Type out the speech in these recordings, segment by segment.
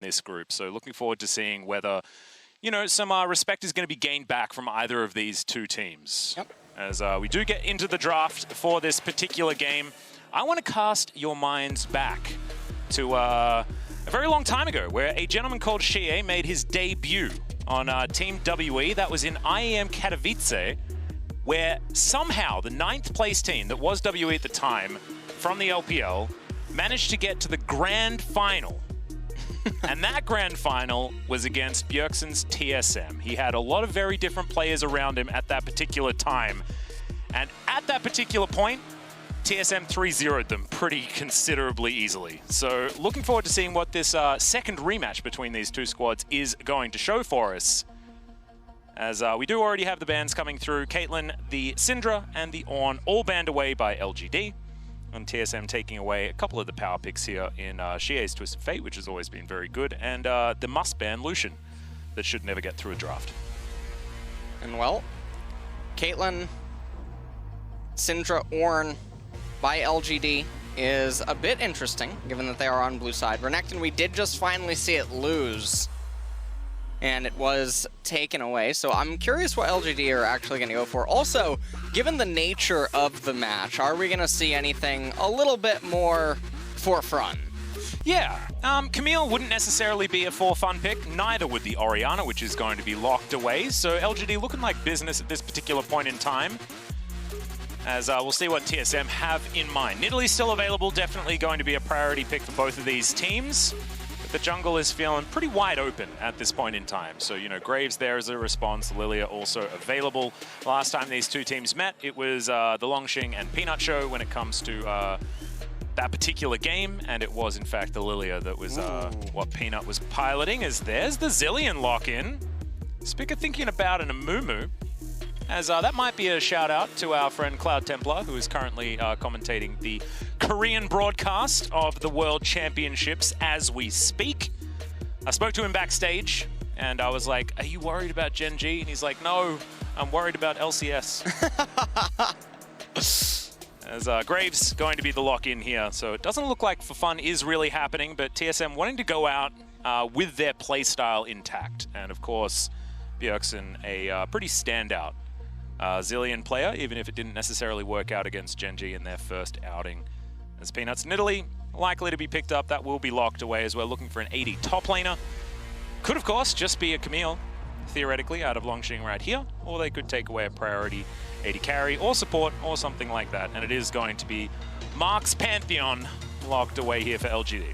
this group. So looking forward to seeing whether, you know, some respect is going to be gained back from either of these two teams. Yep. As we do get into the draft for this particular game, I want to cast your minds back to a very long time ago, where a gentleman called Shie made his debut on Team WE. That was in IEM Katowice, where somehow the 9th place team that was WE at the time from the LPL managed to get to the grand final. And that grand final was against Bjergsen's TSM. He had a lot of very different players around him at that particular time. And at that particular point, TSM 3-0'd them pretty considerably easily. So looking forward to seeing what this second rematch between these two squads is going to show for us. As we do already have the bans coming through. Caitlyn, the Syndra, and the Ornn all banned away by LGD. And TSM taking away a couple of the power picks here in Shie's Twisted Fate, which has always been very good, and the must-ban Lucian that should never get through a draft. And well, Caitlyn, Syndra, Ornn by LGD is a bit interesting, given that they are on blue side. Renekton, we did just finally see it lose, and it was taken away. So I'm curious what LGD are actually going to go for. Also, given the nature of the match, are we going to see anything a little bit more for fun? Yeah, Camille wouldn't necessarily be a for fun pick, neither would the Orianna, which is going to be locked away. So LGD looking like business at this particular point in time. As we'll see what TSM have in mind. Nidalee's still available, definitely going to be a priority pick for both of these teams. But the jungle is feeling pretty wide open at this point in time. So, you know, Graves there as a response, Lilia also available. Last time these two teams met, it was the Longxing and Peanut show when it comes to that particular game. And it was, in fact, the Lilia that was what Peanut was piloting. As there's the Zilean lock-in. Spica thinking about an Amumu. As that might be a shout out to our friend Cloud Templar, who is currently commentating the Korean broadcast of the World Championships as we speak. I spoke to him backstage, and I was like, "Are you worried about Gen G?" And he's like, "No, I'm worried about LCS." As Graves going to be the lock-in here, so it doesn't look like for fun is really happening, but TSM wanting to go out with their playstyle intact, and of course, Bjergsen a pretty standout Zilean player, even if it didn't necessarily work out against Gen G in their first outing. As Peanuts Nidalee likely to be picked up, that will be locked away as we're looking for an AD top laner. Could, of course, just be a Camille, theoretically, out of Longxing right here, or they could take away a priority AD carry or support or something like that. And it is going to be Mark's Pantheon locked away here for LGD.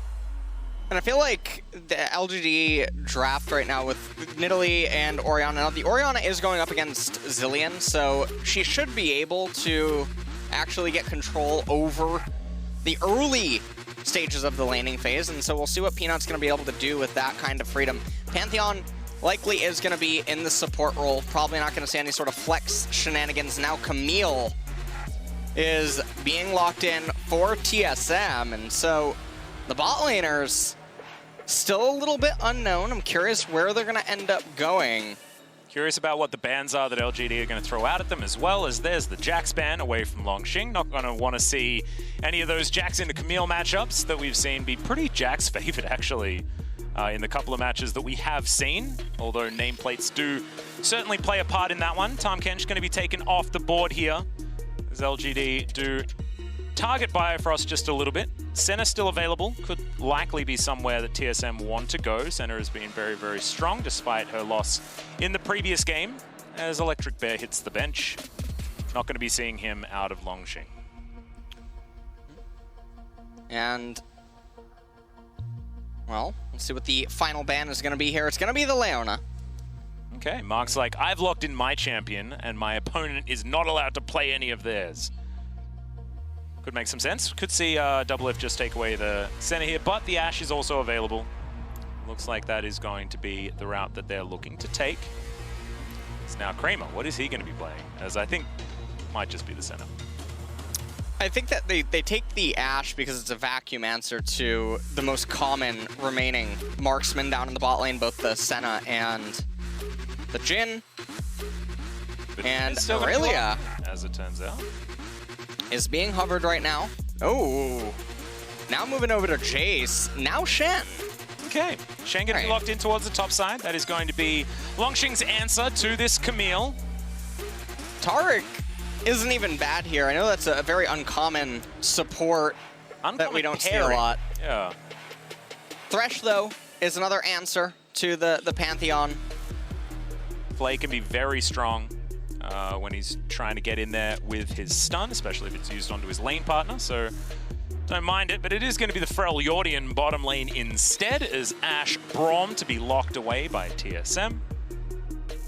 And I feel like the LGD draft right now with Nidalee and Orianna. Now, the Orianna is going up against Zilean, so she should be able to actually get control over the early stages of the laning phase, and so we'll see what Peanut's going to be able to do with that kind of freedom. Pantheon likely is going to be in the support role, probably not going to see any sort of flex shenanigans. Now Camille is being locked in for TSM, and so the bot laners still a little bit unknown. I'm curious where they're going to end up going. Curious about what the bans are that LGD are going to throw out at them, as well as there's the Jax ban away from Longxing. Not going to want to see any of those Jax into Camille matchups that we've seen be pretty Jax favored, actually, in the couple of matches that we have seen, although nameplates do certainly play a part in that one. Tahm Kench going to be taken off the board here, as LGD do target Bifrost just a little bit. Senna still available, could likely be somewhere that TSM want to go. Senna has been very, very strong despite her loss in the previous game, as Electric Bear hits the bench. Not going to be seeing him out of Longxing. And, well, let's see what the final ban is going to be here. It's going to be the Leona. Okay, Mark's like, I've locked in my champion, and my opponent is not allowed to play any of theirs. Could make some sense. Could see Double F just take away the center here, but the Ashe is also available. Looks like that is going to be the route that they're looking to take. It's now Kramer. What is he going to be playing? As I think might just be the center. I think that they take the Ashe because it's a vacuum answer to the most common remaining marksman down in the bot lane, both the Senna and the Jhin. And Aurelia, as it turns out, is being hovered right now. Oh, now moving over to Jace. Now Shen. Okay, Shen going to be locked in towards the top side. That is going to be Longxing's answer to this Camille. Taric isn't even bad here. I know that's a very uncommon support that we don't see a lot. Yeah. Thresh, though, is another answer to the Pantheon. Flay can be very strong when he's trying to get in there with his stun, especially if it's used onto his lane partner, so don't mind it, but it is going to be the Frel Yordian bottom lane instead, as Ashe Braum to be locked away by TSM.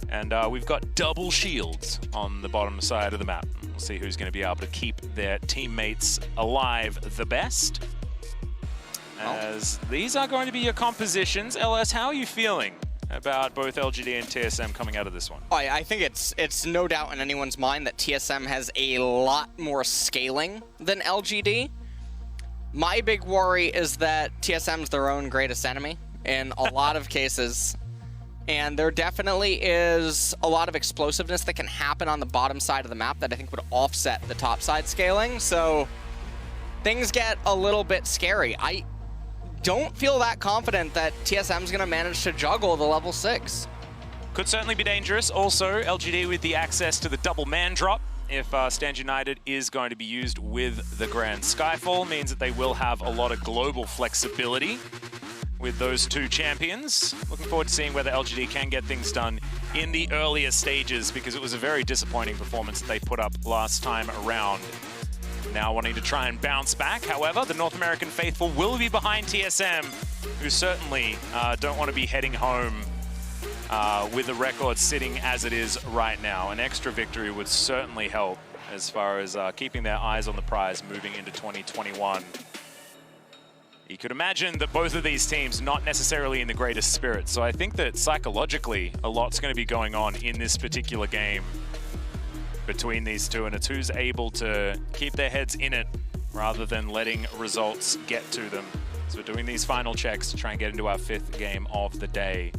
And we've got double shields on the bottom side of the map. We'll see who's going to be able to keep their teammates alive the best. As these are going to be your compositions. LS, how are you feeling about both LGD and TSM coming out of this one? Oh, I think it's no doubt in anyone's mind that TSM has a lot more scaling than LGD. My big worry is that TSM's their own greatest enemy in a lot of cases. And there definitely is a lot of explosiveness that can happen on the bottom side of the map that I think would offset the top side scaling. So things get a little bit scary. I don't feel that confident that TSM's going to manage to juggle the level 6. Could certainly be dangerous. Also, LGD with the access to the double man drop. If Stand United is going to be used with the Grand Skyfall, means that they will have a lot of global flexibility with those two champions. Looking forward to seeing whether LGD can get things done in the earlier stages, because it was a very disappointing performance that they put up last time around. Now wanting to try and bounce back. However, the North American faithful will be behind TSM, who certainly don't want to be heading home with the record sitting as it is right now. An extra victory would certainly help as far as keeping their eyes on the prize moving into 2021. You could imagine that both of these teams not necessarily in the greatest spirits, so I think that psychologically a lot's going to be going on in this particular game between these two, and it's who's able to keep their heads in it rather than letting results get to them. So we're doing these final checks to try and get into our 5th game of the day.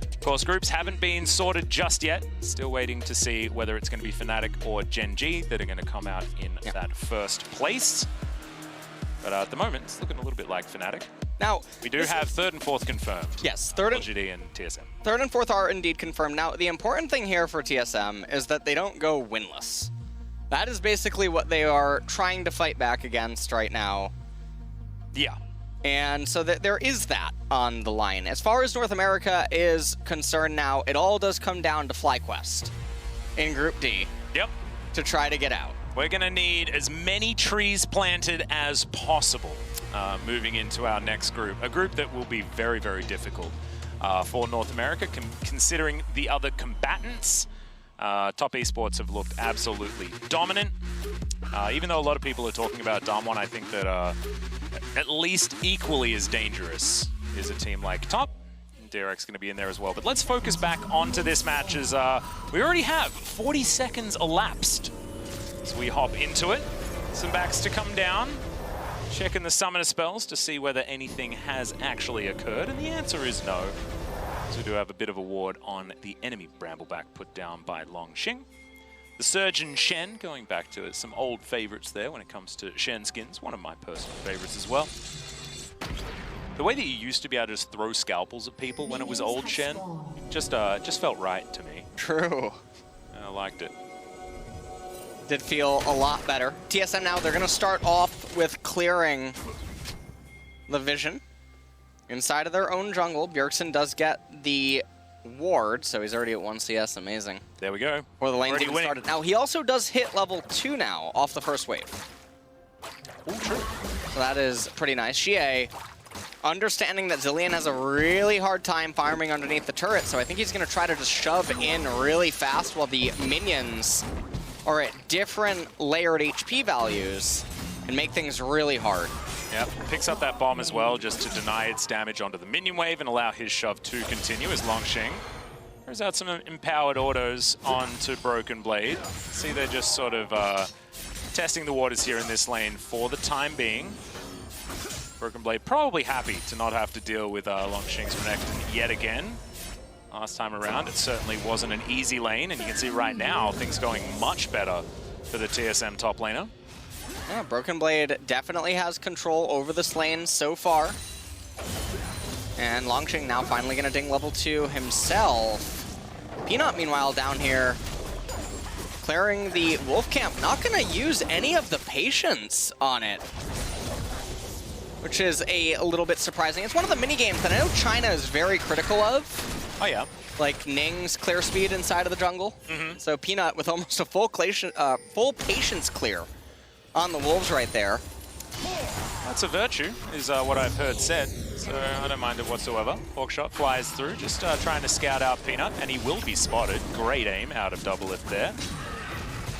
Of course, groups haven't been sorted just yet. Still waiting to see whether it's going to be Fnatic or Gen G that are going to come out in that first place. But at the moment, it's looking a little bit like Fnatic. Now, we do have 3rd and 4th confirmed. Yes, LGD and TSM. 3rd and 4th are indeed confirmed. Now, the important thing here for TSM is that they don't go winless. That is basically what they are trying to fight back against right now. Yeah. And so there is that on the line. As far as North America is concerned now, it all does come down to FlyQuest in Group D. Yep. To try to get out. We're going to need as many trees planted as possible moving into our next group. A group that will be very, very difficult for North America, considering the other combatants. Top eSports have looked absolutely dominant. Even though a lot of people are talking about Damwon, I think that at least equally as dangerous is a team like Top. Derek's going to be in there as well. But let's focus back onto this match, as we already have 40 seconds elapsed. So we hop into it. Some backs to come down. Checking the summoner spells to see whether anything has actually occurred. And the answer is no. So we do have a bit of a ward on the enemy Brambleback put down by Longxing. The Surgeon Shen, going back to some old favorites there when it comes to Shen skins. One of my personal favorites as well. The way that you used to be able to just throw scalpels at people when it was old Shen, just felt right to me. True. I liked it. Did feel a lot better. TSM now, they're going to start off with clearing the vision inside of their own jungle. Bjergsen does get the ward, so he's already at 1 CS. Amazing. There we go. Before the lane's even started. Now, he also does hit level 2 now off the first wave. Ooh, true. So that is pretty nice. Xie, understanding that Zilean has a really hard time farming underneath the turret, so I think he's going to try to just shove in really fast while the minions are at different layered HP values and make things really hard. Yep, picks up that bomb as well just to deny its damage onto the minion wave and allow his shove to continue as Longxing throws out some empowered autos onto Broken Blade. See, they're just sort of testing the waters here in this lane for the time being. Broken Blade probably happy to not have to deal with Longxing's Renekton yet again. Last time around, it certainly wasn't an easy lane, and you can see right now things going much better for the TSM top laner. Yeah, Broken Blade definitely has control over this lane so far. And Longsheng now finally gonna ding level 2 himself. Peanut, meanwhile, down here, clearing the Wolf Camp. Not gonna use any of the patience on it, which is a little bit surprising. It's one of the mini games that I know China is very critical of. Oh, yeah. Like Ning's clear speed inside of the jungle. So Peanut with almost a full patience clear on the Wolves right there. That's a virtue, is what I've heard said. So I don't mind it whatsoever. Hawkshot flies through, just trying to scout out Peanut, and he will be spotted. Great aim out of double lift there.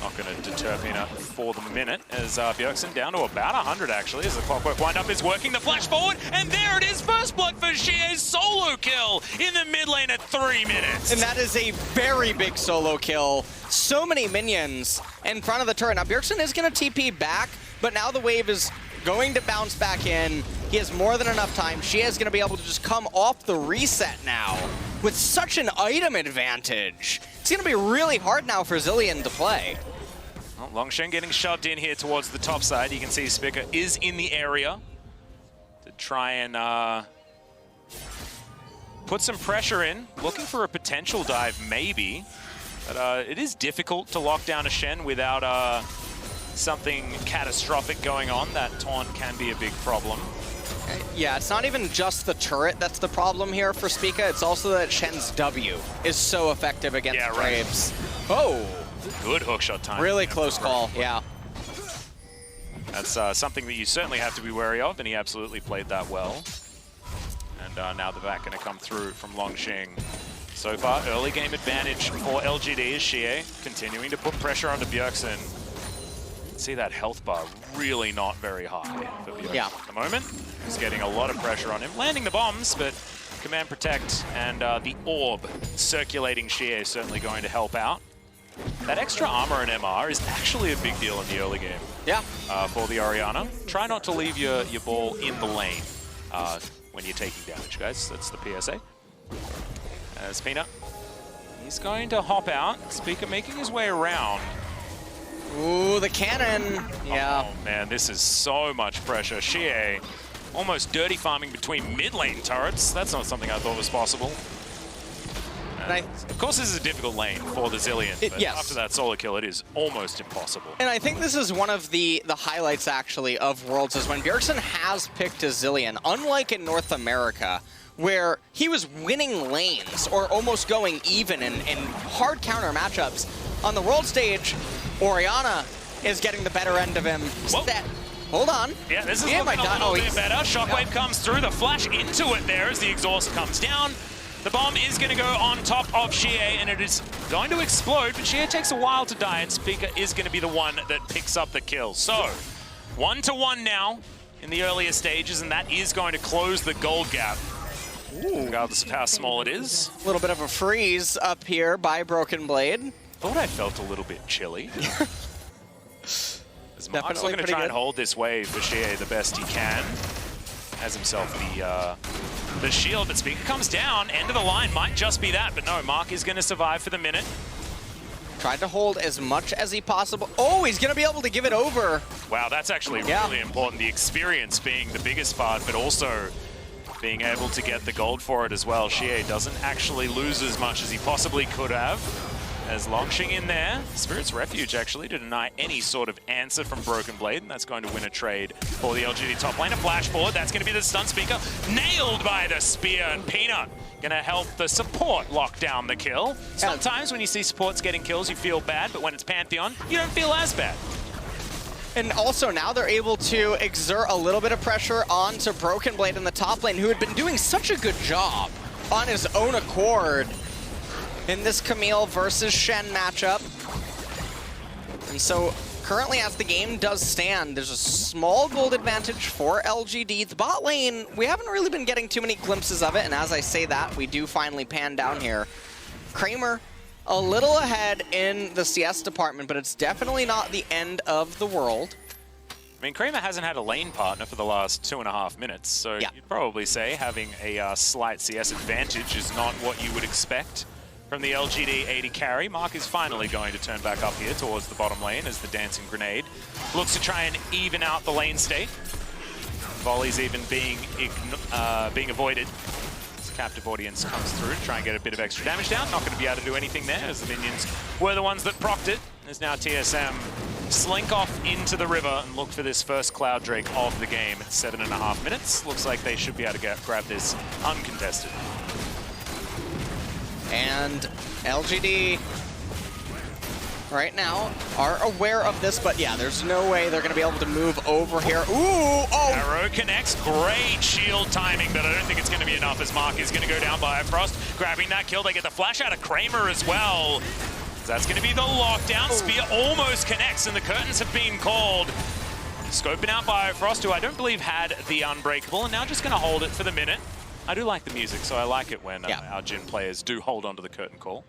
Not going to deter Peanut for the minute, as Bjergsen down to about 100 actually, as the clockwork wind-up is working the flash forward, and there it is, first blood for Xie's solo kill in the mid lane at 3 minutes. And that is a very big solo kill. So many minions in front of the turret. Now Bjergsen is going to TP back, but now the wave is going to bounce back in. He has more than enough time. Xie is going to be able to just come off the reset now with such an item advantage. It's going to be really hard now for Zilean to play. Well, Longsheng getting shoved in here towards the top side. You can see Spica is in the area to try and put some pressure in. Looking for a potential dive, maybe. But it is difficult to lock down a Shen without something catastrophic going on. That taunt can be a big problem. Yeah, it's not even just the turret that's the problem here for Spica. It's also that Shen's W is so effective against Graves. Oh! Good hookshot time. Really close call, yeah. That's something that you certainly have to be wary of, and he absolutely played that well. And now the back going to come through from Longsheng. So far, early game advantage for LGD as Xie continuing to put pressure onto Bjergsen. See that health bar really not very high for Bjergsen at the moment. He's getting a lot of pressure on him, landing the bombs, but command protect and the orb circulating Xie is certainly going to help out. That extra armor and MR is actually a big deal in the early game. Yeah. For the Orianna. Try not to leave your ball in the lane when you're taking damage, guys. That's the PSA. As Peanut, he's going to hop out. Spica making his way around. Ooh, the cannon. Yeah. Oh man, this is so much pressure. Xie almost dirty farming between mid lane turrets. That's not something I thought was possible. Of course, this is a difficult lane for the Zilean, but after that solo kill, it is almost impossible. And I think this is one of the highlights, actually, of Worlds, is when Bjergsen has picked a Zilean, unlike in North America, where he was winning lanes or almost going even in hard counter matchups. On the world stage, Orianna is getting the better end of him. Hold on. Yeah, this is looking a little bit better. Shockwave comes through, the flash into it there as the exhaust comes down. The bomb is going to go on top of Xie, and it is going to explode, but Xie takes a while to die, and Spica is going to be the one that picks up the kill. So, 1-1 now in the earlier stages, and that is going to close the gold gap. Ooh. Regardless of how small it is. A little bit of a freeze up here by Broken Blade. Thought I felt a little bit chilly. As Mark's going to try and hold this wave for Xie the best he can. Has himself the shield, but Spica comes down. End of the line might just be that, but no, Mark is going to survive for the minute. Tried to hold as much as he possible. Oh, he's going to be able to give it over. Wow, that's actually really important. The experience being the biggest part, but also being able to get the gold for it as well. Xie doesn't actually lose as much as he possibly could have. As Longsheng in there, Spirit's Refuge actually to deny any sort of answer from Broken Blade, and that's going to win a trade for the LGD top lane. A flash forward, that's going to be the stun Spica, nailed by the spear, and Peanut going to help the support lock down the kill. Sometimes when you see supports getting kills, you feel bad, but when it's Pantheon, you don't feel as bad. And also now they're able to exert a little bit of pressure onto Broken Blade in the top lane, who had been doing such a good job on his own accord in this Camille versus Shen matchup. And so currently as the game does stand, there's a small gold advantage for LGD. The bot lane, we haven't really been getting too many glimpses of it, and as I say that, we do finally pan down here. Kramer a little ahead in the CS department, but it's definitely not the end of the world. I mean, Kramer hasn't had a lane partner for the last 2.5 minutes, so you'd probably say having a slight CS advantage is not what you would expect from the LGD 80 carry. Mark is finally going to turn back up here towards the bottom lane as the Dancing Grenade looks to try and even out the lane state. Volleys even being avoided captive audience comes through to try and get a bit of extra damage down. Not going to be able to do anything there, as the minions were the ones that procced it. There's now TSM slink off into the river and look for this first Cloud Drake of the game at 7.5 minutes. Looks like they should be able to grab this uncontested. And LGD right now are aware of this, but yeah, there's no way they're going to be able to move over here. Ooh! Oh! Arrow connects. Great shield timing, but I don't think it's going to be enough as Mark is going to go down by Frost. Grabbing that kill. They get the flash out of Kramer as well. That's going to be the lockdown. Spear almost connects, and the curtains have been called. Scoping out Biofrost, who I don't believe had the Unbreakable, and now just going to hold it for the minute. I do like the music, so I like it when our Jhin players do hold onto the curtain call.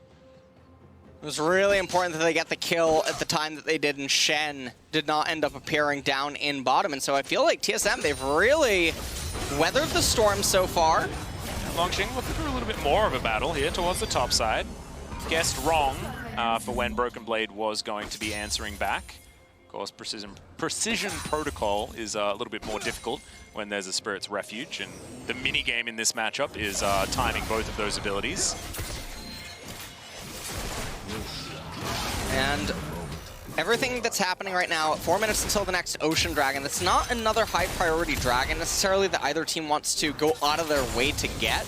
It was really important that they get the kill at the time that they did, and Shen did not end up appearing down in bottom. And so I feel like TSM, they've really weathered the storm so far. Longxing looking for a little bit more of a battle here towards the top side. Guessed wrong for when Broken Blade was going to be answering back. Of course, precision protocol is a little bit more difficult when there's a Spirit's Refuge, and the mini-game in this matchup is timing both of those abilities. And everything that's happening right now, 4 minutes until the next Ocean Dragon, it's not another high-priority dragon necessarily that either team wants to go out of their way to get.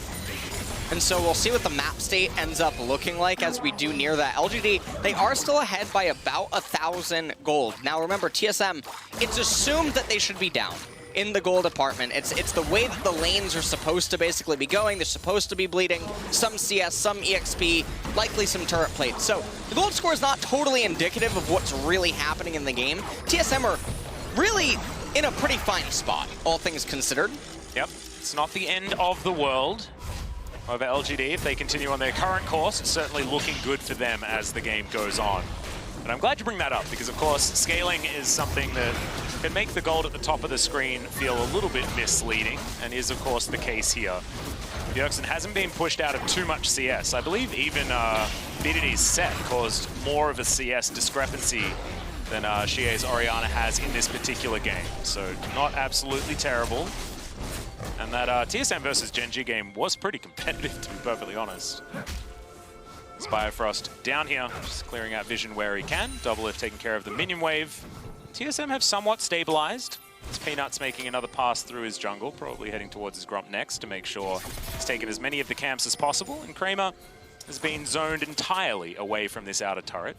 And so we'll see what the map state ends up looking like as we do near that. LGD, they are still ahead by about 1,000 gold. Now remember, TSM, it's assumed that they should be down in the gold department. It's the way that the lanes are supposed to basically be going. They're supposed to be bleeding some CS, some EXP, likely some turret plates. So the gold score is not totally indicative of what's really happening in the game. TSM are really in a pretty fine spot, all things considered. Yep, it's not the end of the world. Over LGD, if they continue on their current course, it's certainly looking good for them as the game goes on. But I'm glad you bring that up, because of course, scaling is something that can make the gold at the top of the screen feel a little bit misleading, and is of course the case here. Bjergsen hasn't been pushed out of too much CS. I believe even BDD's set caused more of a CS discrepancy than Xie's Orianna has in this particular game. So not absolutely terrible. And that TSM versus Gen G game was pretty competitive, to be perfectly honest. Biofrost down here, just clearing out vision where he can. Doublelift taking care of the minion wave. TSM have somewhat stabilized. It's Peanuts making another pass through his jungle, probably heading towards his Grump next to make sure he's taken as many of the camps as possible. And Kramer has been zoned entirely away from this outer turret.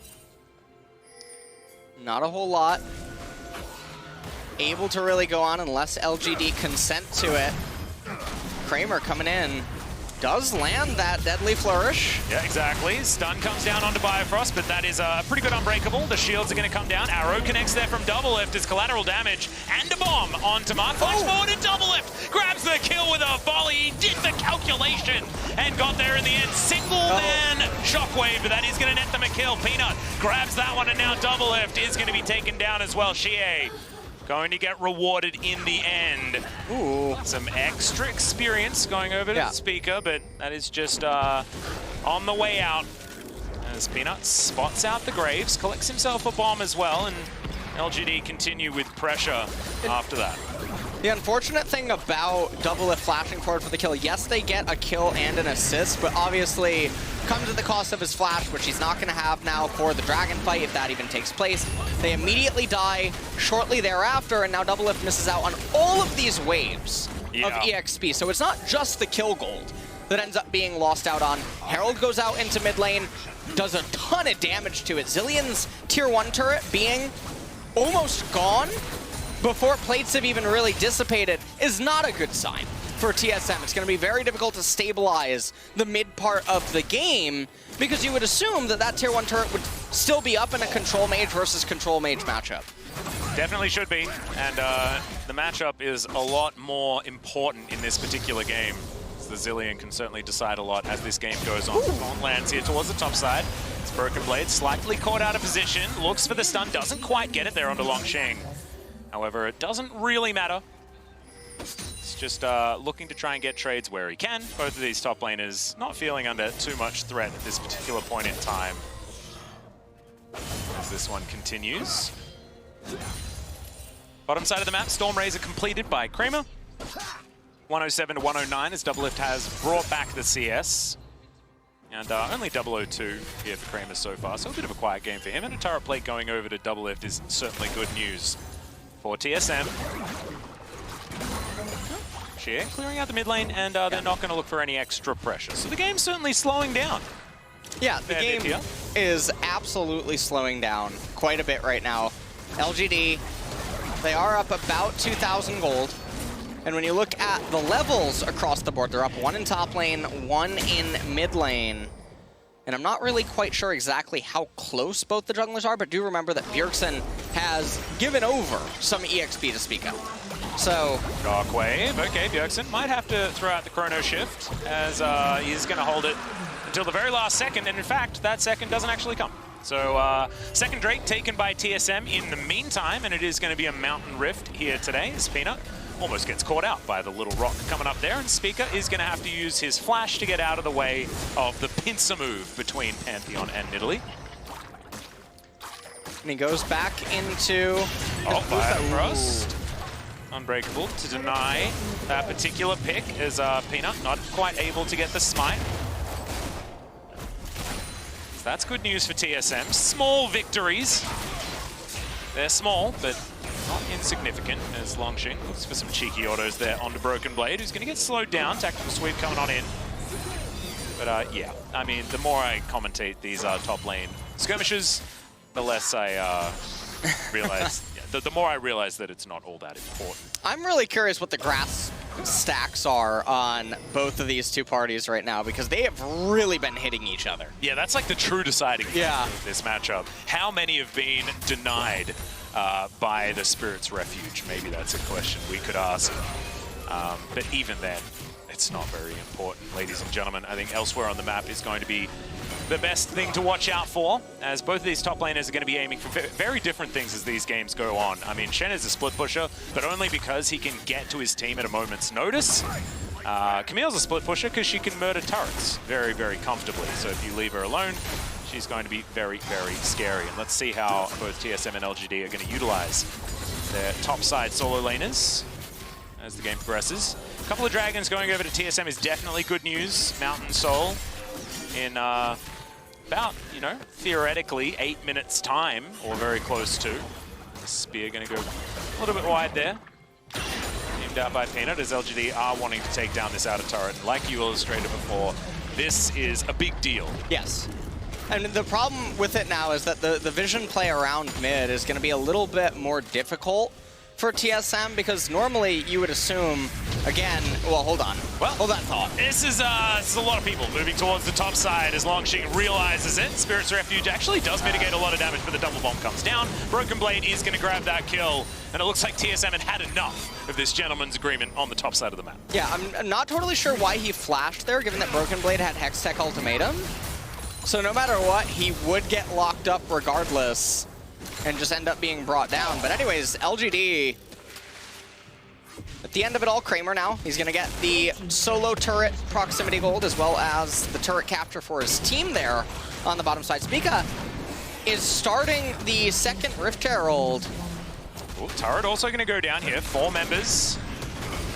Not a whole lot able to really go on unless LGD consent to it. Kramer coming in. Does land that deadly flourish. Yeah, exactly. Stun comes down onto Biofrost, but that is a pretty good unbreakable. The shields are going to come down. Arrow connects there from Doublelift as collateral damage and a bomb onto Mark. Flash forward and Doublelift grabs the kill with a volley. He did the calculation and got there in the end. Single man shockwave, but that is going to net them a kill. Peanut grabs that one, and now Doublelift is going to be taken down as well. Xie going to get rewarded in the end. Ooh. Some extra experience going over to the speaker, but that is just on the way out. As Peanut spots out the Graves, collects himself a bomb as well, and LGD continue with pressure after that. The unfortunate thing about Doublelift flashing forward for the kill, yes, they get a kill and an assist, but obviously comes at the cost of his flash, which he's not going to have now for the dragon fight, if that even takes place. They immediately die shortly thereafter, and now Doublelift misses out on all of these waves of EXP. So it's not just the kill gold that ends up being lost out on. Herald goes out into mid lane, does a ton of damage to it. Zillion's tier 1 turret being almost gone before plates have even really dissipated is not a good sign for TSM. It's going to be very difficult to stabilize the mid part of the game, because you would assume that that tier 1 turret would still be up in a control mage versus control mage matchup. Definitely should be, and the matchup is a lot more important in this particular game. The Zilean can certainly decide a lot as this game goes on. Gaunt lands here towards the top side. It's Broken Blade, slightly caught out of position, looks for the stun, doesn't quite get it there onto Longxing. However, it doesn't really matter. It's just looking to try and get trades where he can. Both of these top laners not feeling under too much threat at this particular point in time. As this one continues. Bottom side of the map, Storm Razor completed by Kramer. 107 to 109 as Doublelift has brought back the CS. And only 002 here for Kramer so far, so a bit of a quiet game for him. And a turret plate going over to Doublelift is certainly good news for TSM. Sheer clearing out the mid lane, and they're not going to look for any extra pressure. So the game's certainly slowing down. Yeah, the game is absolutely slowing down quite a bit right now. LGD, they are up about 2,000 gold. And when you look at the levels across the board, they're up 1 in top lane, 1 in mid lane. And I'm not really quite sure exactly how close both the junglers are, but do remember that Bjergsen has given over some EXP to speak of. So... Shockwave. Okay, Bjergsen might have to throw out the chrono shift, as he's going to hold it until the very last second, and in fact, that second doesn't actually come. So, second Drake taken by TSM in the meantime, and it is going to be a Mountain Rift here today, as Peanut almost gets caught out by the little rock coming up there, and Speaker is going to have to use his flash to get out of the way of the pincer move between Pantheon and Nidalee. And he goes back into... Oh, Fire Frost. Unbreakable to deny that particular pick, as Peanut not quite able to get the smite. So that's good news for TSM. Small victories. They're small, but not insignificant, as Longxing looks for some cheeky autos there onto Broken Blade, who's going to get slowed down. Tactical sweep coming on in. But yeah, I mean, the more I commentate these top lane skirmishes, the less I realize, the more I realize that it's not all that important. I'm really curious what the grass stacks are on both of these two parties right now, because they have really been hitting each other. Yeah, that's like the true deciding factor of this matchup. How many have been denied by the Spirit's Refuge? Maybe that's a question we could ask. But even then, it's not very important, ladies and gentlemen. I think elsewhere on the map is going to be the best thing to watch out for, as both of these top laners are going to be aiming for very different things as these games go on. I mean, Shen is a split pusher, but only because he can get to his team at a moment's notice. Camille's a split pusher because she can murder turrets very, very comfortably. So if you leave her alone, she's going to be very, very scary. And let's see how both TSM and LGD are going to utilize their top-side solo laners as the game progresses. A couple of dragons going over to TSM is definitely good news. Mountain Soul in about, you know, theoretically 8 minutes time, or very close to. Spear going to go a little bit wide there. Aimed out by Peanut, as LGD are wanting to take down this outer turret. And like you illustrated before, this is a big deal. Yes. And the problem with it now is that the vision play around mid is going to be a little bit more difficult for TSM, because normally you would assume, again, well, hold on. Well, hold that thought. This is a lot of people moving towards the top side as Longxing realizes it. Spirit's Refuge actually does mitigate a lot of damage, but the double bomb comes down. Broken Blade is going to grab that kill, and it looks like TSM had enough of this gentleman's agreement on the top side of the map. Yeah, I'm not totally sure why he flashed there, given that Broken Blade had Hextech Ultimatum. So no matter what, he would get locked up regardless and just end up being brought down. But anyways, LGD, at the end of it all, Kramer now, he's going to get the solo turret proximity gold, as well as the turret capture for his team there on the bottom side. Spica is starting the second Rift Herald. Ooh, turret also going to go down here, 4 members.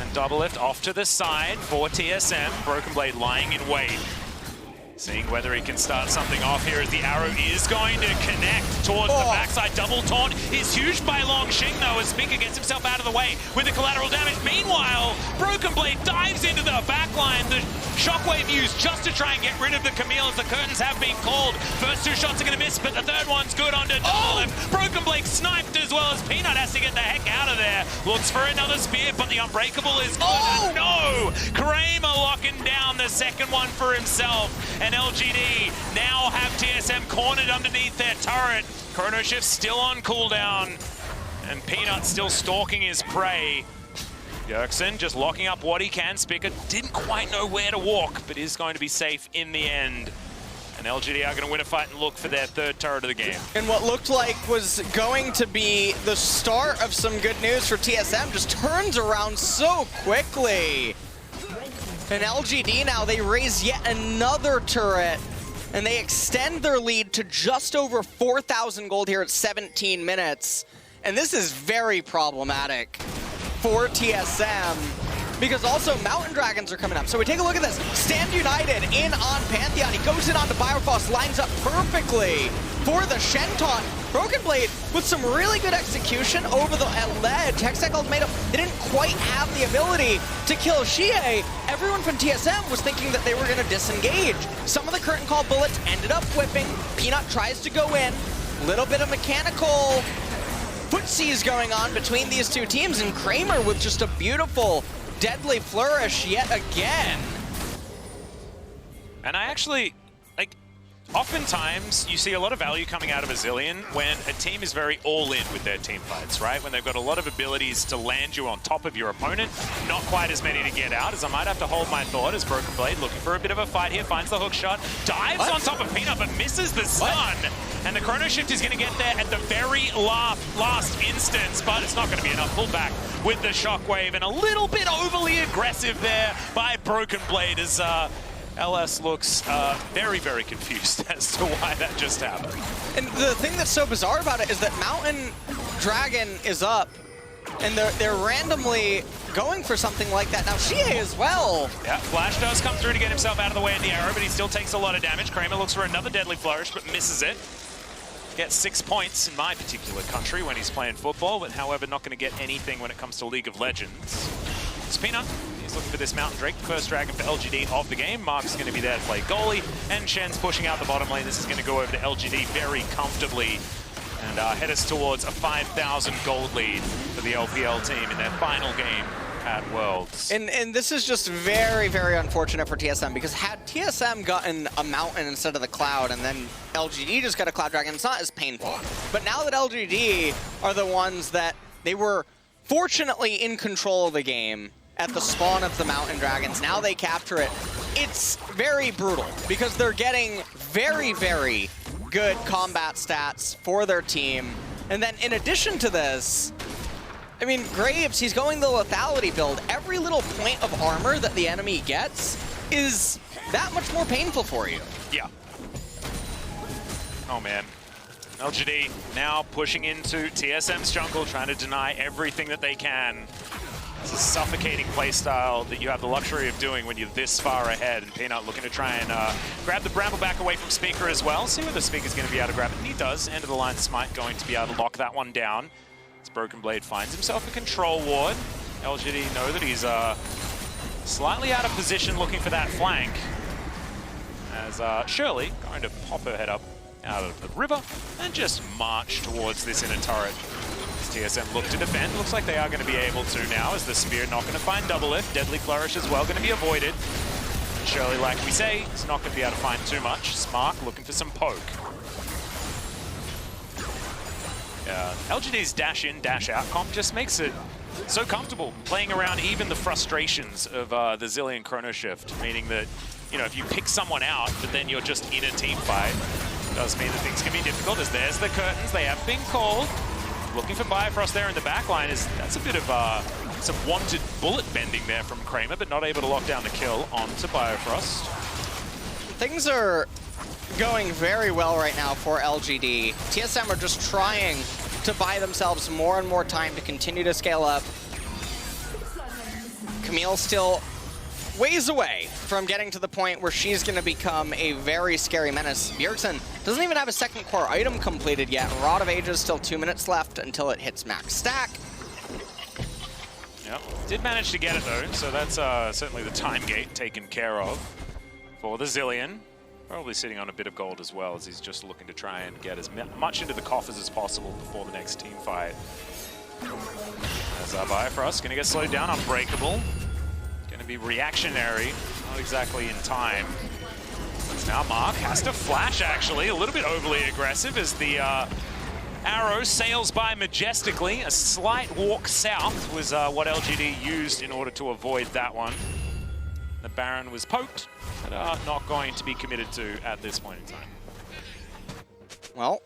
And Doublelift off to the side for TSM. Broken Blade lying in wait. Seeing whether he can start something off here, as the arrow is going to connect towards the backside. Double taunt is huge by Longxing, though, as Speaker gets himself out of the way with the collateral damage. Meanwhile, Broken Blade dives into the backline. The shockwave used just to try and get rid of the Camille, as the curtains have been called. First 2 shots are going to miss, but the third one's good onto Doublelift. Broken Blade sniped, as well as Peanut has to get the heck out of there. Looks for another spear, but the Unbreakable is good. No! Kramer locking down the second one for himself. And LGD now have TSM cornered underneath their turret. Chrono Shift still on cooldown, and Peanut still stalking his prey. Bjergsen just locking up what he can. Spica didn't quite know where to walk, but is going to be safe in the end. And LGD are going to win a fight and look for their third turret of the game. And what looked like was going to be the start of some good news for TSM just turns around so quickly. And LGD now, they raise yet another turret, and they extend their lead to just over 4,000 gold here at 17 minutes. And this is very problematic for TSM. because also Mountain Dragons are coming up. So we take a look at this. Stand United in on Pantheon. He goes in onto Bifrost, lines up perfectly for the Shen taunt. Broken Blade with some really good execution over the ledge. Hextech ultimatum, they didn't quite have the ability to kill Xie. Everyone from TSM was thinking that they were going to disengage. Some of the curtain call bullets ended up whipping. Peanut tries to go in. Little bit of mechanical footsies going on between these two teams, and Kramer with just a beautiful deadly flourish yet again. And I actually, like, oftentimes you see a lot of value coming out of a Zilean when a team is very all-in with their team fights, right? When they've got a lot of abilities to land you on top of your opponent, not quite as many to get out, as I might have to hold my thought as Broken Blade looking for a bit of a fight here, finds the hook shot, dives on top of Peanut, but misses the stun. And the Chrono Shift is going to get there at the very last instance, but it's not going to be enough. Pull back with the Shockwave, and a little bit overly aggressive there by Broken Blade as LS looks very, very confused as to why that just happened. And the thing that's so bizarre about it is that Mountain Dragon is up, and they're randomly going for something like that. Now, Xie as well. Yeah, Flash does come through to get himself out of the way of the arrow, but he still takes a lot of damage. Kramer looks for another deadly flourish, but misses it. Gets 6 points in my particular country when he's playing football, but however, not going to get anything when it comes to League of Legends. Spina, he's looking for this Mountain Drake, the first dragon for LGD of the game. Mark's going to be there to play goalie, and Shen's pushing out the bottom lane. This is going to go over to LGD very comfortably and head us towards a 5,000 gold lead for the LPL team in their final game at Worlds. And this is just very, very unfortunate for TSM, because had TSM gotten a mountain instead of the cloud and then LGD just got a cloud dragon, it's not as painful. But now that LGD are the ones that they were fortunately in control of the game at the spawn of the mountain dragons, now they capture it. It's very brutal because they're getting very, very good combat stats for their team. And then in addition to this, I mean, Graves, he's going the lethality build. Every little point of armor that the enemy gets is that much more painful for you. Yeah. Oh, man. LGD now pushing into TSM's jungle, trying to deny everything that they can. It's a suffocating playstyle that you have the luxury of doing when you're this far ahead. And Peanut looking to try and grab the Bramble back away from Speaker as well. See whether Speaker's going to be able to grab it. And he does. End of the line Smite going to be able to lock that one down. As Broken Blade finds himself a control ward. LGD know that he's slightly out of position looking for that flank. As Shirley going to pop her head up out of the river and just march towards this inner turret. As TSM look to defend, looks like they are going to be able to now, as the spear not going to find double lift. Deadly flourish as well going to be avoided. And Shirley, like we say, is not going to be able to find too much. Smark looking for some poke. LGD's dash in, dash out comp just makes it so comfortable playing around even the frustrations of the Zilean Chrono Shift, meaning that, you know, if you pick someone out, but then you're just in a team fight, does mean that things can be difficult, as there's the curtains. They have been called. Looking for Bifrost there in the back line. That's a bit of some wanted bullet bending there from Kramer, but not able to lock down the kill onto Bifrost. Things are going very well right now for LGD. TSM are just trying to buy themselves more and more time to continue to scale up. Camille still ways away from getting to the point where she's going to become a very scary menace. Bjergsen doesn't even have a second core item completed yet. Rod of Ages, still 2 minutes left until it hits max stack. Yep, did manage to get it though, so that's certainly the time gate taken care of for the Zilean. Probably sitting on a bit of gold as well, as he's just looking to try and get as much into the coffers as possible before the next team fight. As Bifrost going to get slowed down, Unbreakable. Going to be reactionary, not exactly in time. As now Mark has to flash, actually, a little bit overly aggressive as the arrow sails by majestically. A slight walk south was what LGD used in order to avoid that one. The Baron was poked, but not going to be committed to at this point in time. Well,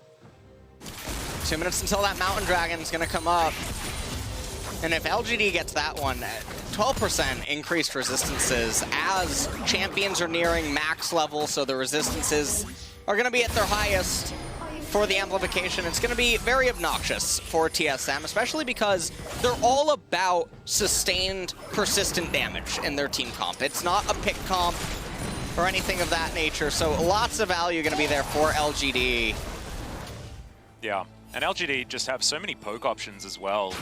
2 minutes until that Mountain Dragon's going to come up. And if LGD gets that one, 12% increased resistances as champions are nearing max level, so the resistances are going to be at their highest. for the amplification. It's going to be very obnoxious for TSM, especially because they're all about sustained, persistent damage in their team comp. It's not a pick comp or anything of that nature, so lots of value going to be there for LGD. Yeah, and LGD just have so many poke options as well.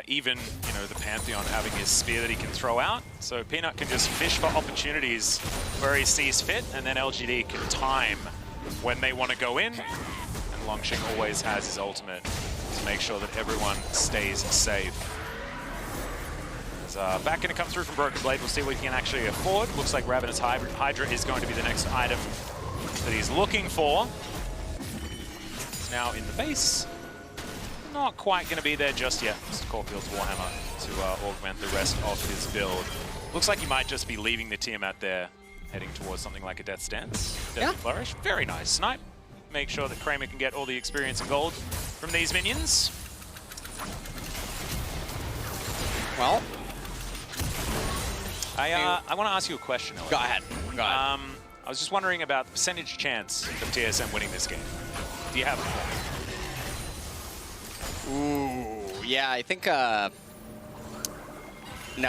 Even, you know, the Pantheon having his spear that he can throw out. So Peanut can just fish for opportunities where he sees fit, and then LGD can time when they want to go in. And Longxing always has his ultimate to make sure that everyone stays safe. Back going to come through from Broken Blade. We'll see what he can actually afford. Looks like Ravenous Hydra is going to be the next item that he's looking for. It's now in the base. Not quite going to be there just yet. Mr. Caulfield's Warhammer to augment the rest of his build. Looks like he might just be leaving the Tiamat there, heading towards something like a Death's Dance. Deadly Flourish. Very nice snipe. Make sure that Kramer can get all the experience and gold from these minions. Well, I want to ask you a question, Elliot. Go ahead. I was just wondering about the percentage chance of TSM winning this game. Do you have it? Ooh, yeah, I think, no,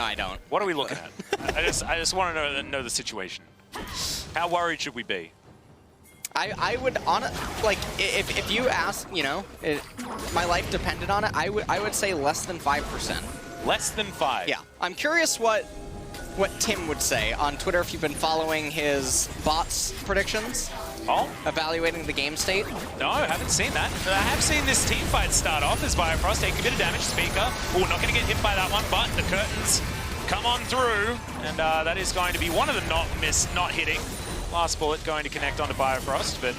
I don't. What are we looking at? I just want to know the situation. How worried should we be? I would, like, if you ask, you know, my life depended on it, I would say less than 5%. Less than 5? Yeah. I'm curious what Tim would say on Twitter if you've been following his bots predictions. Oh? Evaluating the game state. No, I haven't seen that. I have seen this team fight start off as Biofrost taking a bit of damage. Speaker. Oh, not going to get hit by that one, but the curtains come on through. And that is going to be one of the not hitting. Last bullet going to connect onto Biofrost, but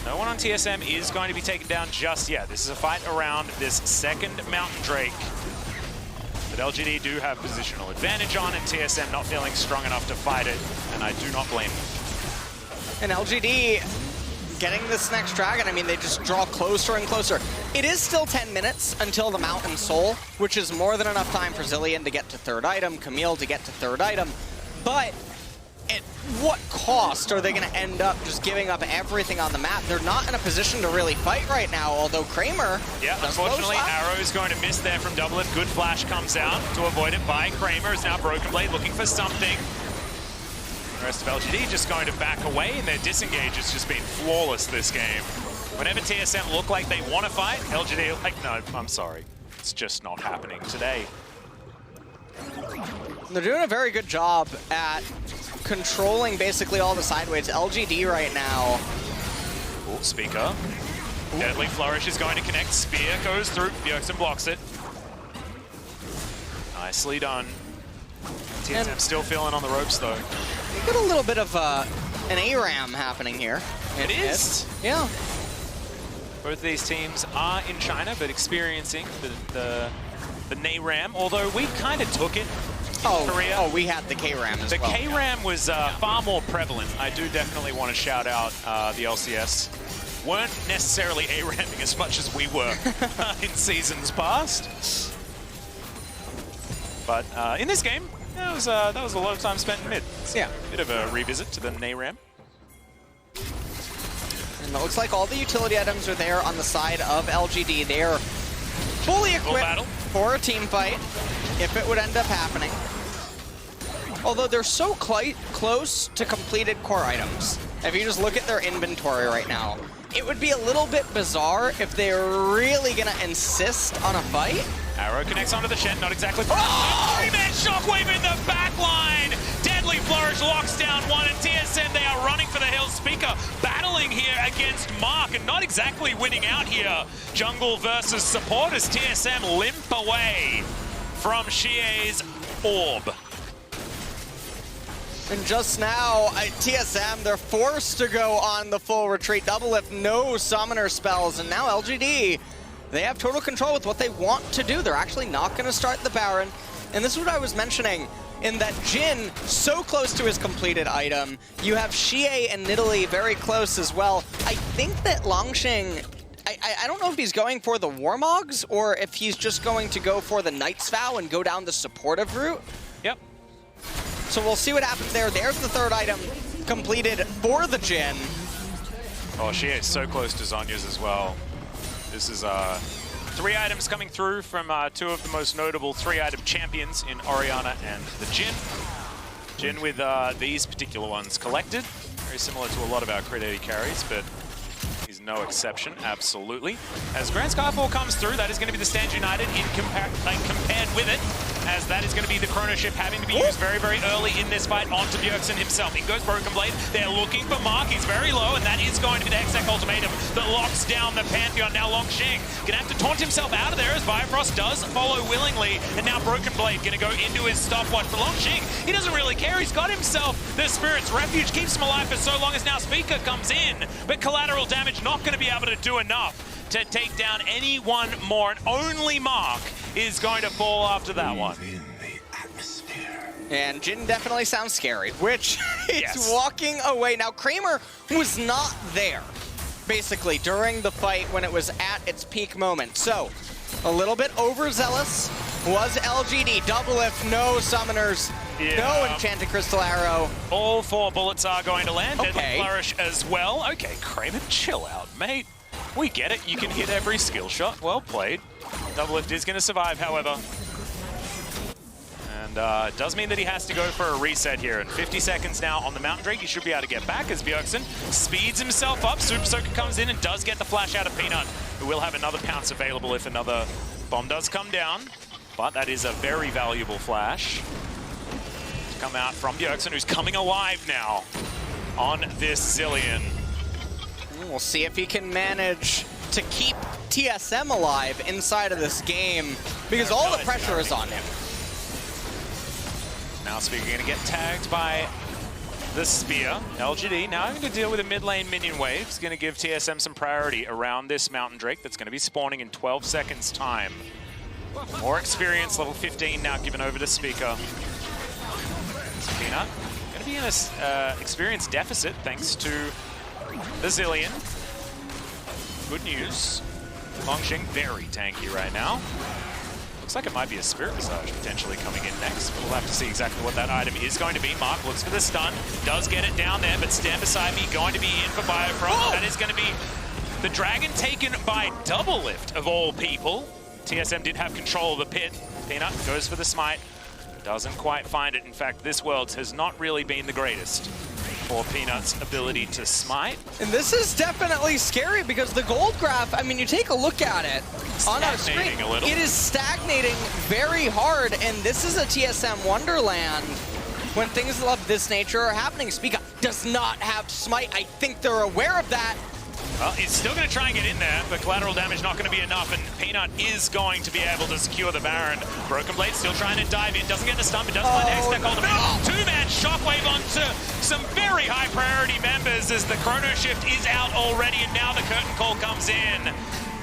no one on TSM is going to be taken down just yet. This is a fight around this second Mountain Drake. But LGD do have positional advantage on, and TSM not feeling strong enough to fight it, and I do not blame them. And LGD getting this next dragon, I mean, they just draw closer and closer. It is still 10 minutes until the Mountain Soul, which is more than enough time for Zilean to get to third item, Camille to get to third item. But at what cost are they going to end up just giving up everything on the map? They're not in a position to really fight right now, although Kramer... Yeah, unfortunately, Arrow is going to miss there from Doublet. Good flash comes out to avoid it by Kramer. Is now Broken Blade looking for something. The rest of LGD just going to back away, and their disengage has just been flawless this game. Whenever TSM look like they want to fight, LGD are like, no, I'm sorry. It's just not happening today. They're doing a very good job at controlling basically all the sideways. LGD right now. Ooh, Speaker. Ooh. Deadly Flourish is going to connect. Spear goes through. Bjergsen blocks it. Nicely done. TSM still feeling on the ropes, though. We got a little bit of an ARAM happening here. It is? Yeah. Both of these teams are in China, but experiencing the NARAM, although we kind of took it in Korea. Oh, we had the KRAM as well. The KRAM was far more prevalent. I do definitely want to shout out the LCS. Weren't necessarily ARAMing as much as we were in seasons past. But in this game, that was a lot of time spent in mid. So yeah. Bit of a revisit to the NARAM. And it looks like all the utility items are there on the side of LGD. They are fully equipped for a team fight, if it would end up happening. Although they're so close to completed core items. If you just look at their inventory right now, it would be a little bit bizarre if they're really going to insist on a fight. Arrow connects onto the Shen, not exactly. Oh! 3-man shockwave in the back line! Deadly Flourish locks down one, and TSM, they are running for the hills. Speaker battling here against Mark, and not exactly winning out here. Jungle versus support as TSM limp away from Xie's orb. And just now, TSM, they're forced to go on the full retreat. Double if no summoner spells, and now LGD, they have total control with what they want to do. They're actually not going to start the Baron. And this is what I was mentioning, in that Jin, so close to his completed item. You have Xie and Nidalee very close as well. I think that Longxing, I don't know if he's going for the Warmogs, or if he's just going to go for the Knight's Vow and go down the supportive route. Yep. So we'll see what happens there. There's the third item completed for the Jin. Oh, she is so close to Zhonya's as well. This is 3 items coming through from 2 of the most notable 3-item champions in Orianna and the Jhin. Jhin with these particular ones collected. Very similar to a lot of our crit AD carries, but he's no exception, absolutely. As Grand Skyfall comes through, that is going to be the Stand United in compared with it, as that is going to be the Chrono Shift having to be used very, very early in this fight onto Bjergsen himself. In goes Broken Blade. They're looking for Mark. He's very low, and that is going to be the Hextech Ultimatum that locks down the Pantheon. Now Longxing going to have to taunt himself out of there as Bifrost does follow willingly, and now Broken Blade going to go into his stopwatch for Longxing. He doesn't really care. He's got himself the Spirit's Refuge, keeps him alive for so long as now Speaker comes in, but collateral damage not going to be able to do enough to take down anyone more, and only Mark is going to fall after that one. And Jhin definitely sounds scary, which is Yes. walking away. Now, Kramer was not there, basically, during the fight when it was at its peak moment. So, a little bit overzealous was LGD. Double lift, no summoners, no Enchanted Crystal Arrow. All 4 bullets are going to land. Okay. Deadly Flourish as well. Okay, Kramer, chill out, mate. We get it. You can hit every skill shot. Well played. Double lift is going to survive, however. And it does mean that he has to go for a reset here. And 50 seconds now on the Mountain Drake. He should be able to get back as Bjergsen speeds himself up. Super Soaker comes in and does get the flash out of Peanut, who will have another pounce available if another bomb does come down. But that is a very valuable flash to come out from Bjergsen, who's coming alive now on this Zilean. We'll see if he can manage to keep TSM alive inside of this game, because all the pressure is on him. Now Speaker going to get tagged by the Spear. LGD now having to deal with a mid lane minion wave. He's going to give TSM some priority around this Mountain Drake that's going to be spawning in 12 seconds time. More experience, level 15 now given over to Speaker. Peanut going to be in an experience deficit thanks to the Zilean. Good news. Longxing very tanky right now. Looks like it might be a Spirit Visage potentially coming in next. We'll have to see exactly what that item is going to be. Mark looks for the stun, does get it down there, but Stand Beside Me going to be in for Biofrost. That is going to be the Dragon taken by Double Lift of all people. TSM did have control of the pit. Peanut goes for the smite. Doesn't quite find it. In fact, this Worlds has not really been the greatest for Peanut's ability to smite. And this is definitely scary because the gold graph, I mean, you take a look at it on our screen, a little. It is stagnating very hard, and this is a TSM wonderland when things of this nature are happening. Speaker does not have smite. I think they're aware of that. Well, he's still going to try and get in there, but collateral damage not going to be enough, and Peanut is going to be able to secure the Baron. Broken Blade still trying to dive in, doesn't get the stun, but does find Hextech Ultimate. Two-man shockwave onto some very high priority members as the Chrono Shift is out already, and now the curtain call comes in.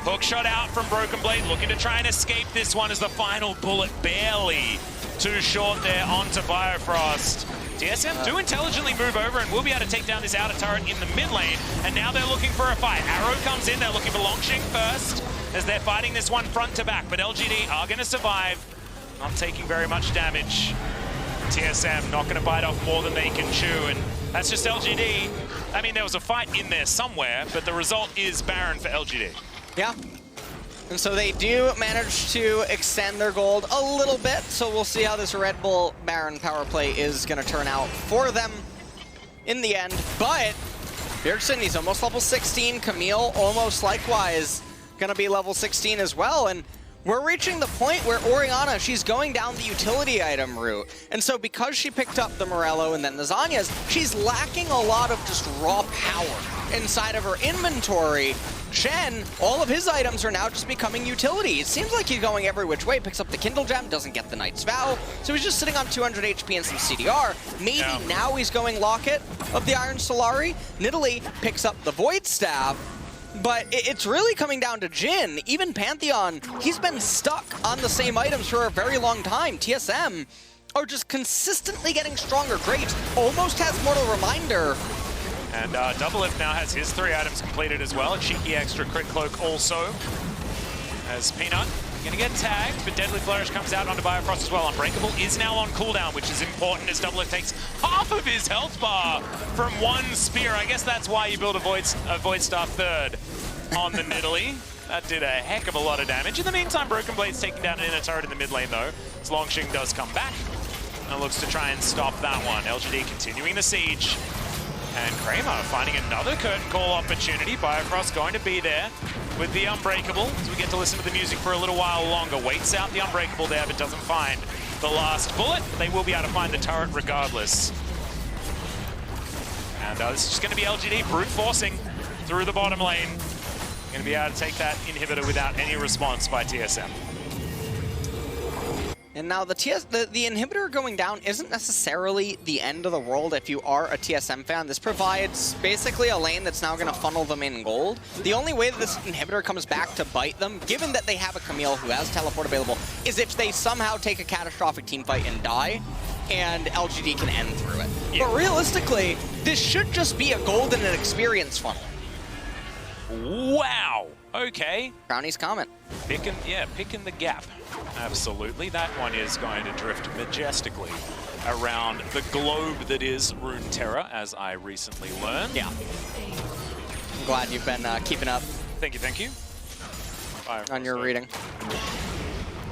Hook shot out from Broken Blade, looking to try and escape this one as the final bullet barely too short there onto Biofrost. TSM do intelligently move over and will be able to take down this outer turret in the mid lane, and now they're looking for a fight. Arrow comes in, they're looking for Longxing first as they're fighting this one front to back, but LGD are going to survive, not taking very much damage. TSM not going to bite off more than they can chew, and that's just LGD. I mean, there was a fight in there somewhere, but the result is Baron for LGD. Yeah. And so they do manage to extend their gold a little bit, so we'll see how this Red Bull Baron power play is going to turn out for them in the end. But Bjergsen, he's almost level 16. Camille almost likewise going to be level 16 as well. And we're reaching the point where Orianna, she's going down the utility item route. And so because she picked up the Morello and then the Zhonya's, she's lacking a lot of just raw power inside of her inventory. Shen, all of his items are now just becoming utility. It seems like he's going every which way. Picks up the Kindle Gem, doesn't get the Knight's Vow. So he's just sitting on 200 HP and some CDR. Maybe now he's going Locket of the Iron Solari. Nidalee picks up the Void Staff. But it's really coming down to Jhin. Even Pantheon, he's been stuck on the same items for a very long time. TSM are just consistently getting stronger. Graves almost has Mortal Reminder. And Double Lift now has his 3 items completed as well. A cheeky extra crit cloak also. As Peanut Gonna get tagged, but Deadly Flourish comes out onto Bifrost as well. Unbreakable is now on cooldown, which is important as Double takes half of his health bar from one spear. I guess that's why you build a Void Star third on the Nidalee. That did a heck of a lot of damage. In the meantime, Broken Blade's taking down an inner turret in the mid lane though, as Longxing does come back and looks to try and stop that one. LGD continuing the siege. And Kramer finding another curtain call opportunity. Bifrost going to be there with the Unbreakable, as we get to listen to the music for a little while longer. Waits out the Unbreakable there, but doesn't find the last bullet. They will be able to find the turret regardless. And this is just going to be LGD brute forcing through the bottom lane. Going to be able to take that inhibitor without any response by TSM. And now the inhibitor going down isn't necessarily the end of the world if you are a TSM fan. This provides basically a lane that's now going to funnel them in gold. The only way that this inhibitor comes back to bite them, given that they have a Camille who has teleport available, is if they somehow take a catastrophic team fight and die, and LGD can end through it. Yeah. But realistically, this should just be a gold and an experience funnel. Wow. Okay. Brownie's comment. Picking the gap. Absolutely. That one is going to drift majestically around the globe that is Runeterra, as I recently learned. Yeah. I'm glad you've been keeping up. Thank you, thank you. On your reading.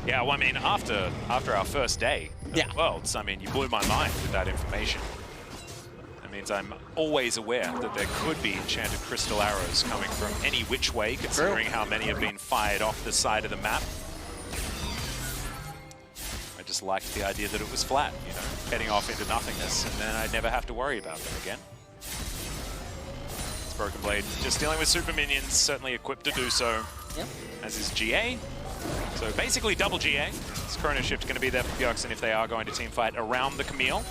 Yeah, well, I mean, after our first day of Worlds, I mean, you blew my mind with that information. That means I'm always aware that there could be enchanted crystal arrows coming from any which way, considering how many have been fired off the side of the map. I just liked the idea that it was flat, you know, heading off into nothingness, and then I'd never have to worry about them again. It's Broken Blade just dealing with super minions, certainly equipped to do so, as is GA. So basically double GA. This Chrono Shift going to be there for Bjergsen if they are going to teamfight around the Camille.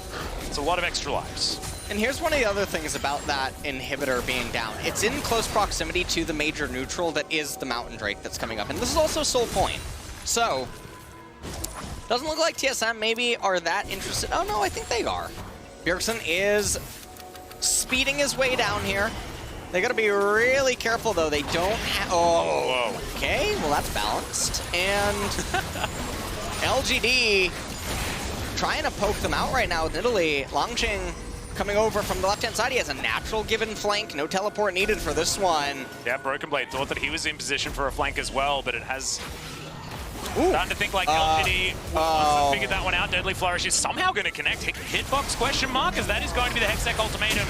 It's a lot of extra lives. And here's one of the other things about that inhibitor being down. It's in close proximity to the major neutral that is the Mountain Drake that's coming up. And this is also Soul Point. So, doesn't look like TSM maybe are that interested. Oh no, I think they are. Bjergsen is speeding his way down here. They gotta be really careful though. They don't have, okay, well that's balanced. And LGD trying to poke them out right now with Nidalee. Longxing coming over from the left-hand side. He has a natural given flank. No teleport needed for this one. Yeah, Broken Blade thought that he was in position for a flank as well, but it has... Starting to think like LGD wants to figure that one out. Deadly Flourish is somehow going to connect. Hitbox question mark, as that is going to be the Hextech ultimatum.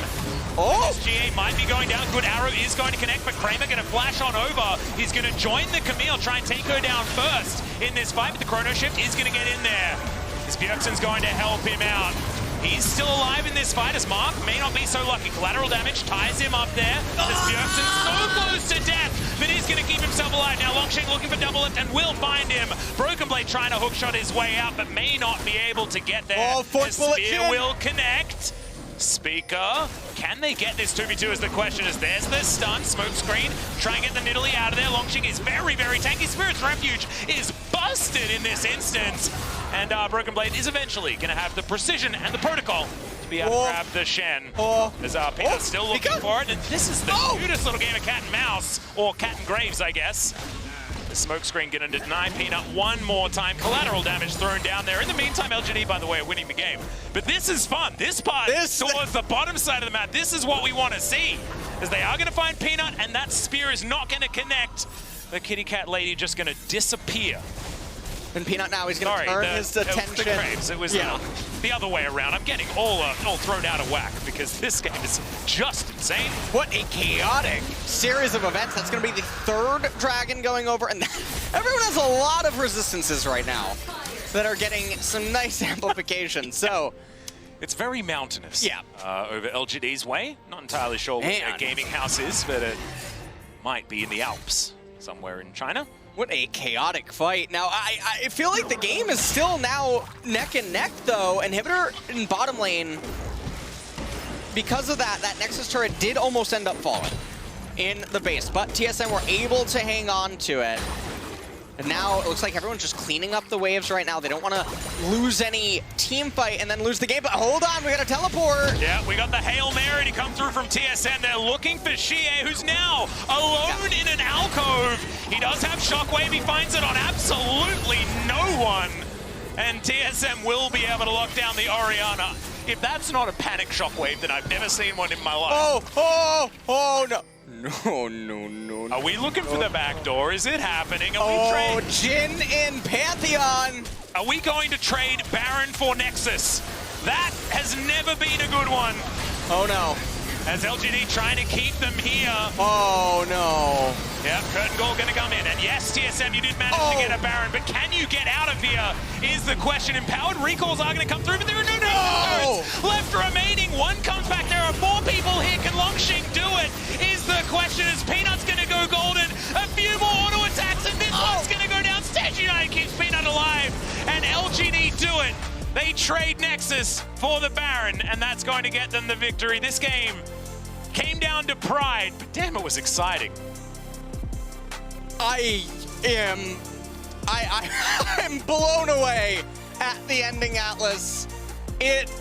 SGA might be going down. Good arrow is going to connect, but Kramer going to flash on over. He's going to join the Camille, try and take her down first in this fight, but the Chrono Shift is going to get in there. As Bjergsen's going to help him out. He's still alive in this fight, as Mark may not be so lucky. Collateral damage ties him up there. As Bjergsen's so close to death, but he's going to keep himself alive. Now Longxing looking for double lift and will find him. Broken Blade trying to hookshot his way out, but may not be able to get there. The spear will connect. Speaker, can they get this 2v2 is the question, as there's the stun, smoke screen, try and get the Nidalee out of there. Longxing is very, very tanky. Spirit's Refuge is busted in this instance. And Broken Blade is eventually going to have the precision and the protocol to be able to grab the Shen. As Peanut's still looking for it, and this is the cutest little game of cat and mouse, or cat and graves, I guess. The smoke screen going to deny Peanut one more time. Collateral damage thrown down there. In the meantime, LGD, by the way, are winning the game. But this is fun. This part towards the bottom side of the map, this is what we want to see. As they are going to find Peanut, and that spear is not going to connect. The kitty cat lady just going to disappear. And Peanut now, he's going to turn his attention. It was the other way around. I'm getting all thrown out of whack because this game is just insane. What a chaotic series of events. That's going to be the third dragon going over. And everyone has a lot of resistances right now that are getting some nice amplification. So it's very mountainous. Yeah. Over LGD's way. Not entirely sure what their gaming house is, but it might be in the Alps, somewhere in China. What a chaotic fight. Now, I feel like the game is still now neck and neck, though. Inhibitor in bottom lane, because of that Nexus turret did almost end up falling in the base, but TSM were able to hang on to it. And now it looks like everyone's just cleaning up the waves right now. They don't want to lose any team fight and then lose the game. But hold on, we got a teleport. Yeah, we got the Hail Mary to come through from TSM. They're looking for Xie, who's now alone in an alcove. He does have Shockwave. He finds it on absolutely no one. And TSM will be able to lock down the Orianna. If that's not a panic Shockwave, then I've never seen one in my life. Oh, no. No. Are we looking for the back door? Is it happening? Oh, Jin in Pantheon. Are we going to trade Baron for Nexus? That has never been a good one. Oh, no. As LGD trying to keep them here. Oh, no. Yeah, Curtain Gold going to come in. And yes, TSM, you did manage to get a Baron, but can you get out of here is the question. Empowered recalls are going to come through, but there are no turrets left remaining. One comes back. There are 4 people here. Can Longxing do it? Is the question. Is Peanut's going to go golden? A few more auto attacks, and this one's going to go down. Stage United keeps Peanut alive, and LGD do it. They trade Nexus for the Baron, and that's going to get them the victory. This game came down to pride, but damn, it was exciting. I'm blown away at the ending, Atlas. It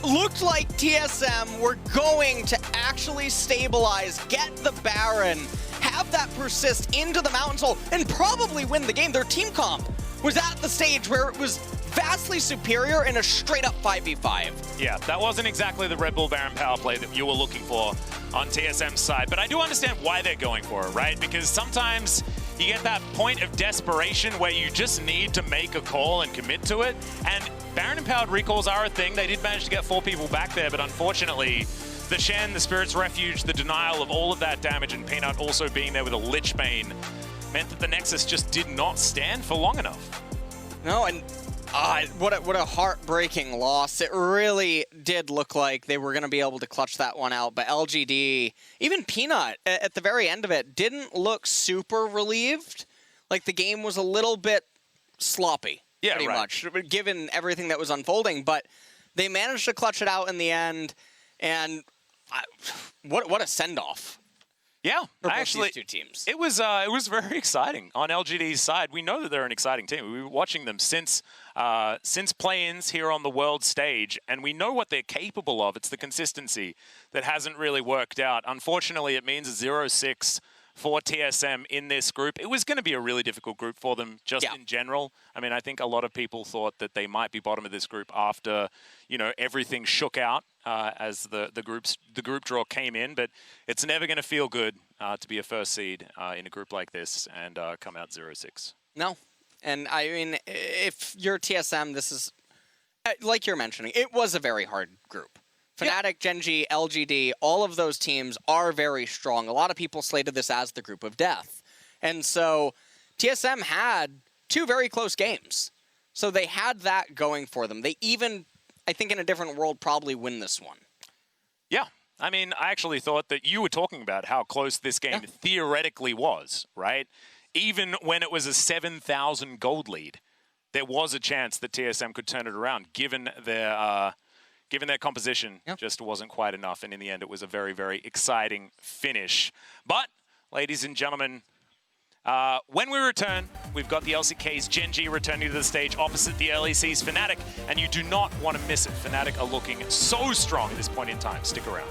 looked like TSM were going to actually stabilize, get the Baron, have that persist into the Mountain Soul, and probably win the game. Their team comp was at the stage where it was vastly superior in a straight-up 5v5. Yeah, that wasn't exactly the Red Bull Baron power play that you were looking for on TSM's side, but I do understand why they're going for it, right? Because sometimes you get that point of desperation where you just need to make a call and commit to it, and Baron empowered recalls are a thing. They did manage to get 4 people back there, but unfortunately, the Shen, the Spirit's Refuge, the denial of all of that damage, and Peanut also being there with a Lich Bane meant that the Nexus just did not stand for long enough. No, and what a heartbreaking loss. It really did look like they were going to be able to clutch that one out, but LGD, even Peanut, at the very end of it, didn't look super relieved. Like the game was a little bit sloppy, pretty much, given everything that was unfolding, but they managed to clutch it out in the end, and what a send-off. Yeah, actually, these 2 teams. It was very exciting on LGD's side. We know that they're an exciting team. We were watching them since play-ins here on the world stage, and we know what they're capable of. It's the consistency that hasn't really worked out. Unfortunately, it means a 0-6 for TSM in this group. It was going to be a really difficult group for them just in general. I mean, I think a lot of people thought that they might be bottom of this group after, you know, everything shook out as the group draw came in, but it's never going to feel good to be a first seed in a group like this and come out 0-6. No. And I mean, if you're TSM, this is, like you're mentioning, it was a very hard group. Fnatic, Gen.G, LGD, all of those teams are very strong. A lot of people slated this as the group of death. And so TSM had 2 very close games. So they had that going for them. They even, I think in a different world, probably win this one. Yeah. I mean, I actually thought that you were talking about how close this game theoretically was, right? Even when it was a 7,000 gold lead, there was a chance that TSM could turn it around, given their composition just wasn't quite enough. And in the end, it was a very, very exciting finish. But, ladies and gentlemen, when we return, we've got the LCK's Gen.G returning to the stage opposite the LEC's Fnatic, and you do not want to miss it. Fnatic are looking so strong at this point in time. Stick around.